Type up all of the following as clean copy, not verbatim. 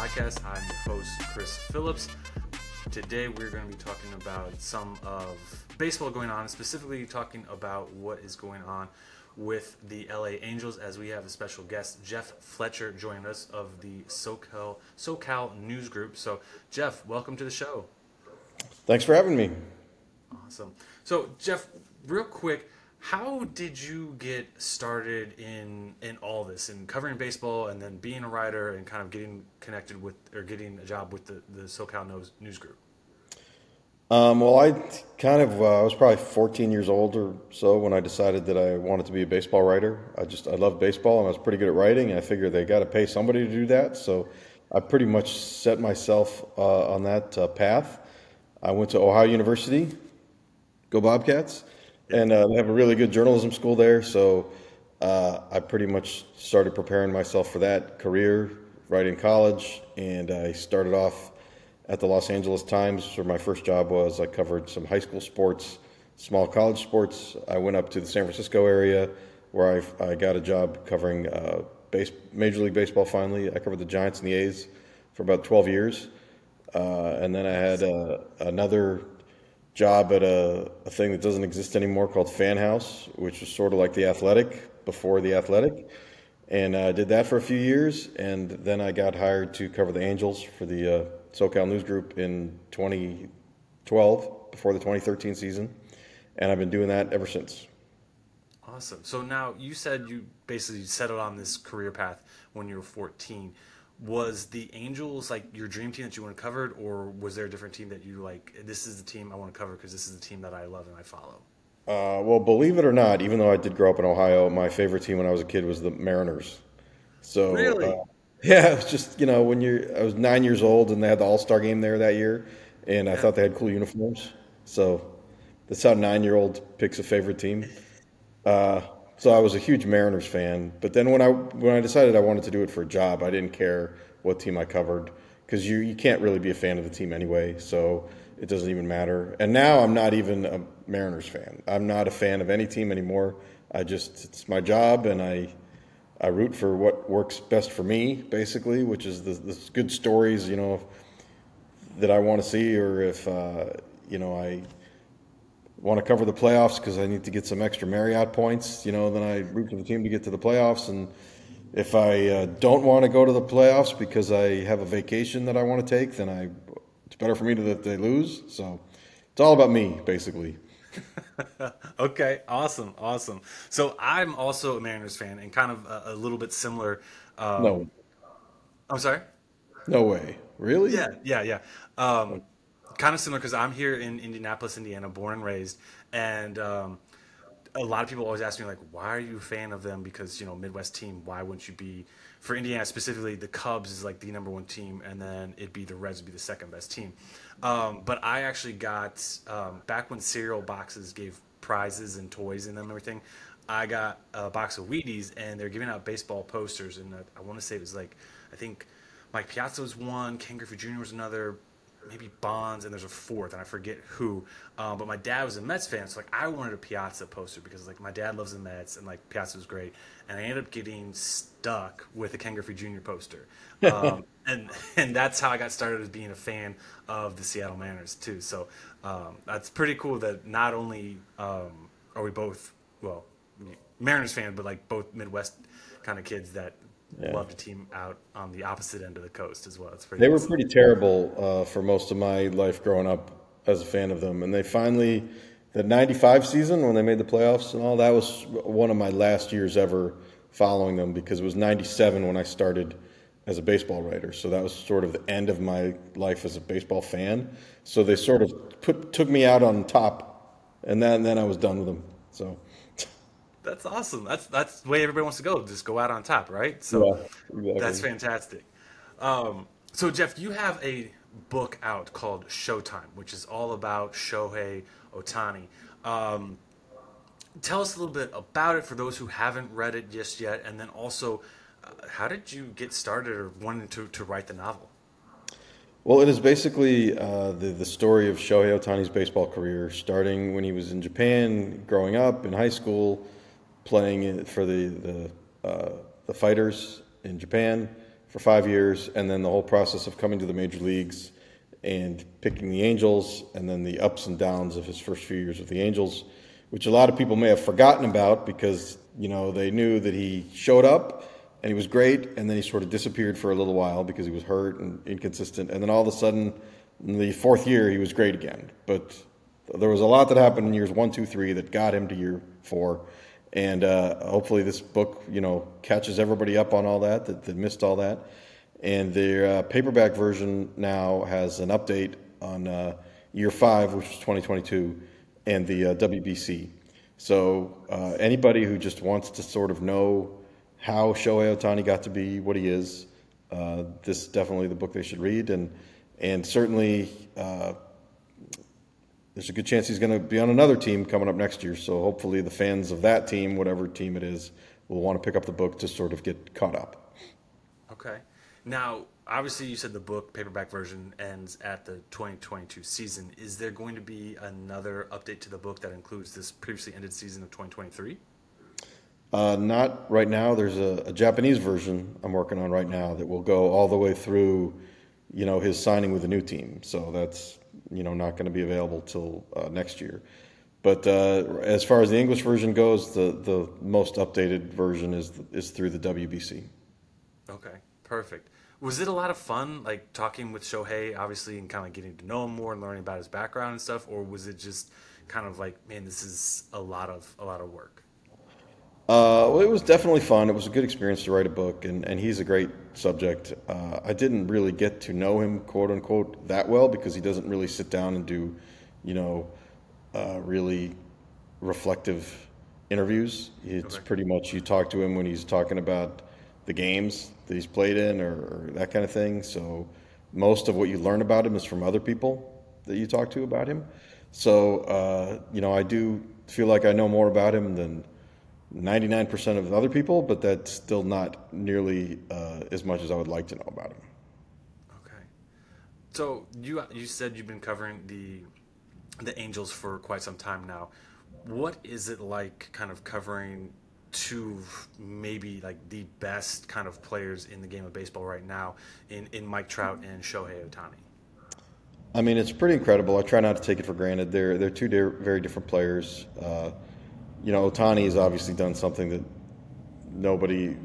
podcast. I'm your host, Chris Phillips. Today we're going to be talking about some of baseball going on, specifically talking about what is going on with the LA Angels, as we have a special guest, Jeff Fletcher, joining us of the SoCal News Group. So, Jeff, welcome to the show. Thanks for having me. Awesome. So, Jeff, real quick, how did you get started in all this, in covering baseball and then being a writer and kind of getting connected with, or getting a job with the SoCal News Group? Well, I was probably 14 years old or so when I decided that I wanted to be a baseball writer. I loved baseball and I was pretty good at writing. I figured they got to pay somebody to do that, so I pretty much set myself on that path. I went to Ohio University, go Bobcats, and they have a really good journalism school there. So I pretty much started preparing myself for that career right in college, and I started off at the Los Angeles Times, where my first job was. I covered some high school sports, small college sports. I went up to the San Francisco area, where I got a job covering Major League Baseball finally. I covered the Giants and the A's for about 12 years. And then I had another job at a thing that doesn't exist anymore called Fan House, which was sort of like The Athletic before The Athletic. And I did that for a few years, and then I got hired to cover the Angels for the SoCal News Group in 2012, before the 2013 season, and I've been doing that ever since. Awesome. So now, you said you basically settled on this career path when you were 14. Was the Angels like your dream team that you want to cover, or was there a different team that you like, this is the team I want to cover because this is the team that I love and I follow? Well, believe it or not, even though I did grow up in Ohio, my favorite team when I was a kid was the Mariners. So, really? Yeah, it was just, I was 9 years old and they had the All-Star game there that year, and I thought they had cool uniforms. So that's how a 9-year-old picks a favorite team. So I was a huge Mariners fan. But then when I decided I wanted to do it for a job, I didn't care what team I covered, because you can't really be a fan of the team anyway, so it doesn't even matter. And now I'm not even a Mariners fan. I'm not a fan of any team anymore. It's my job, and I root for what works best for me, basically, which is the good stories, that I want to see, or if, I want to cover the playoffs because I need to get some extra Marriott points, then I root for the team to get to the playoffs. And if I don't want to go to the playoffs because I have a vacation that I want to take, then it's better for me that they lose. So it's all about me, basically. Okay, awesome. So I'm also a Mariners fan, and kind of a little bit similar. No. I'm sorry? No way. Really? Yeah. Kind of similar, because I'm here in Indianapolis, Indiana, born and raised, and a lot of people always ask me, like, why are you a fan of them? Because, Midwest team, why wouldn't you be, for Indiana specifically, the Cubs is like the number one team, and then it'd be the Reds would be the second best team. But I actually got, back when cereal boxes gave prizes and toys in them and everything, I got a box of Wheaties, and they're giving out baseball posters, and I want to say it was like, I think Mike Piazza was one, Ken Griffey Jr. was another, maybe Bonds, and there's a fourth, and I forget who. But my dad was a Mets fan, so I wanted a Piazza poster because my dad loves the Mets, and Piazza was great. And I ended up getting stuck with a Ken Griffey Jr. poster, and that's how I got started as being a fan of the Seattle Mariners too. So that's pretty cool that not only are we both Mariners fans, but both Midwest kind of kids that loved a team out on the opposite end of the coast as well. They were pretty terrible for most of my life growing up as a fan of them. And they finally, the 95 season when they made the playoffs and all, that was one of my last years ever following them, because it was 97 when I started as a baseball writer. So that was sort of the end of my life as a baseball fan. So they sort of took me out on top, and then I was done with them. So that's awesome. That's the way everybody wants to go. Just go out on top, right? So exactly. That's fantastic. So Jeff, you have a book out called Sho-Time, which is all about Shohei Ohtani. Tell us a little bit about it for those who haven't read it just yet, and then also, how did you get started or wanted to write the novel? Well, it is basically the story of Shohei Ohtani's baseball career, starting when he was in Japan, growing up in high school, playing for the fighters in Japan, for 5 years, and then the whole process of coming to the major leagues and picking the Angels, and then the ups and downs of his first few years with the Angels, which a lot of people may have forgotten about because, they knew that he showed up and he was great, and then he sort of disappeared for a little while because he was hurt and inconsistent, and then all of a sudden, in the fourth year, he was great again. But there was a lot that happened in years 1, 2, 3 that got him to year 4, and hopefully this book, catches everybody up on all that missed all that. And the paperback version now has an update on year 5, which was 2022, and the WBC. So anybody who just wants to sort of know how Shohei Ohtani got to be what he is, this is definitely the book they should read. And certainly there's a good chance he's going to be on another team coming up next year. So hopefully the fans of that team, whatever team it is, will want to pick up the book to sort of get caught up. Okay. Now, obviously, you said the book paperback version ends at the 2022 season. Is there going to be another update to the book that includes this previously ended season of 2023? Not right now. There's a Japanese version I'm working on right now that will go all the way through, his signing with the new team. So that's, not going to be available till next year. But as far as the English version goes, the most updated version is through the WBC. Okay, perfect. Was it a lot of fun, like talking with Shohei, obviously, and kind of getting to know him more and learning about his background and stuff, or was it just kind of like, man, this is a lot of work? Well, it was definitely fun. It was a good experience to write a book, and he's a great subject. I didn't really get to know him, quote unquote, that well because he doesn't really sit down and do, really reflective interviews. It's Okay. pretty much you talk to him when he's talking about the games that he's played in or that kind of thing. So most of what you learn about him is from other people that you talk to about him. So, I do feel like I know more about him than 99% of other people, but that's still not nearly as much as I would like to know about him. Okay. So you said you've been covering the Angels for quite some time now. What is it like kind of covering two maybe like the best kind of players in the game of baseball right now in Mike Trout and Shohei Ohtani? I mean, it's pretty incredible. I try not to take it for granted. They're two very different players. Ohtani has obviously done something that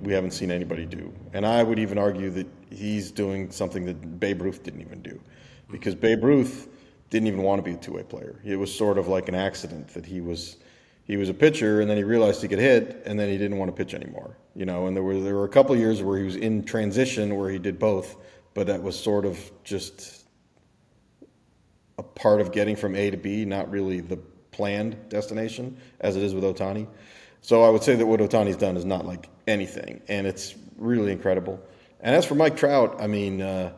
we haven't seen anybody do. And I would even argue that he's doing something that Babe Ruth didn't even do. Because Babe Ruth didn't even want to be a two-way player. It was sort of like an accident that he was a pitcher, and then he realized he could hit, and then he didn't want to pitch anymore. And there were a couple of years where he was in transition where he did both, but that was sort of just a part of getting from A to B, not really the planned destination as it is with Ohtani. So I would say that what Ohtani's done is not like anything, and it's really incredible. And as for Mike Trout, I mean, I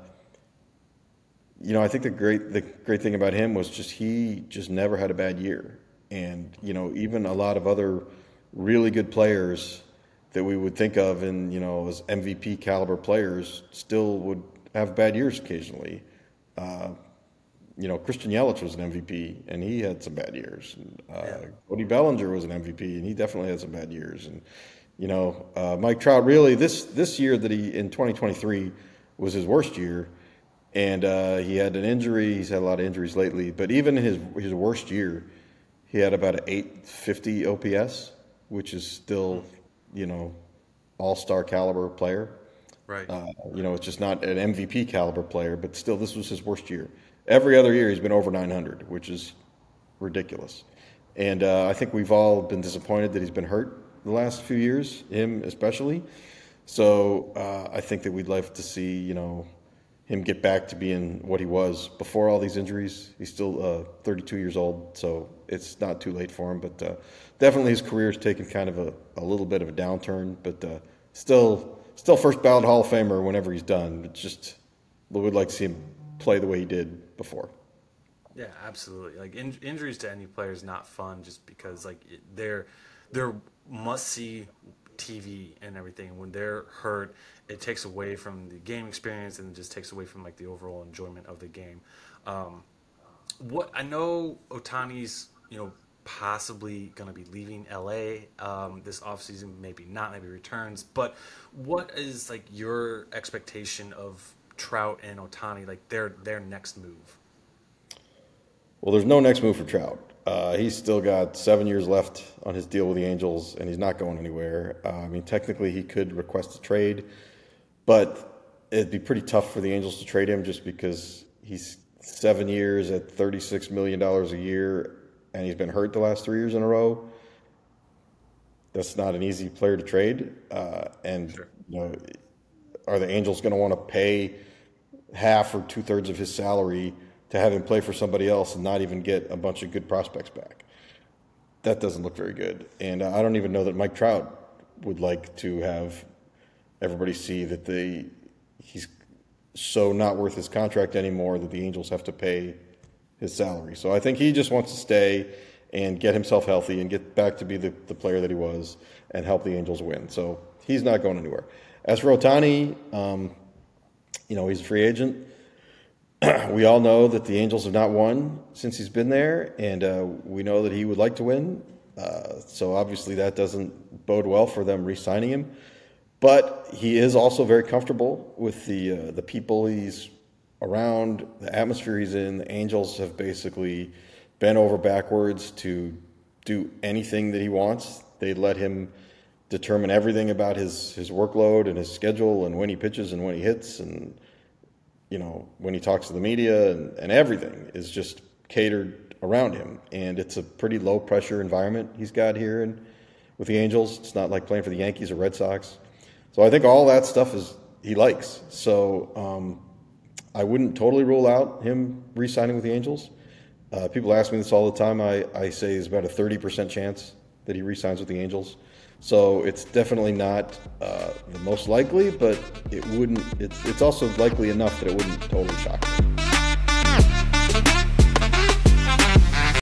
think the great thing about him was he just never had a bad year. And, even a lot of other really good players that we would think of in, as MVP caliber players still would have bad years occasionally. Christian Yelich was an MVP, and he had some bad years. Cody Bellinger was an MVP, and he definitely had some bad years. And, Mike Trout really, this year that in 2023 was his worst year. And he had an injury. He's had a lot of injuries lately. But even in his worst year, he had about an 850 OPS, which is still, all-star caliber player. Right. It's just not an MVP caliber player, but still, this was his worst year. Every other year, he's been over 900, which is ridiculous. And I think we've all been disappointed that he's been hurt the last few years, him especially. So I think that we'd like to see, him get back to being what he was before all these injuries. He's still 32 years old, so it's not too late for him. But definitely his career's taken kind of a little bit of a downturn, but still first ballot Hall of Famer whenever he's done. It's just we would like to see him play the way he did before. Yeah, absolutely. Like injuries to any player is not fun, just because they're must see TV and everything. When they're hurt, it takes away from the game experience and it just takes away from like the overall enjoyment of the game. What I know, Otani's possibly going to be leaving LA this offseason, maybe not, maybe returns. But what is like your expectation of Trout and Ohtani, like their next move? Well, there's no next move for Trout. He's still got 7 years left on his deal with the Angels, and he's not going anywhere. I mean, technically, he could request a trade, but it'd be pretty tough for the Angels to trade him just because he's 7 years at $36 million a year, and he's been hurt the last 3 years in a row. That's not an easy player to trade. And Sure. you know, are the Angels going to want to pay half or 2/3 of his salary to have him play for somebody else and not even get a bunch of good prospects back? That doesn't look very good. And I don't even know that Mike Trout would like to have everybody see that he's so not worth his contract anymore that the Angels have to pay his salary. So I think he just wants to stay and get himself healthy and get back to be the player that he was and help the Angels win. So he's not going anywhere. As for Ohtani, he's a free agent. We all know that the Angels have not won since he's been there, and we know that he would like to win. So obviously that doesn't bode well for them re-signing him. But he is also very comfortable with the people he's around, the atmosphere he's in. The Angels have basically bent over backwards to do anything that he wants. They let him determine everything about his workload and his schedule and when he pitches and when he hits and when he talks to the media and everything is just catered around him. And it's a pretty low pressure environment he's got here with the Angels. It's not like playing for the Yankees or Red Sox. So I think all that stuff he likes. So I wouldn't totally rule out him re-signing with the Angels. People ask me this all the time. I say there's about a 30% chance that he re-signs with the Angels. So it's definitely not the most likely, but it wouldn't. It's also likely enough that it wouldn't totally shock me.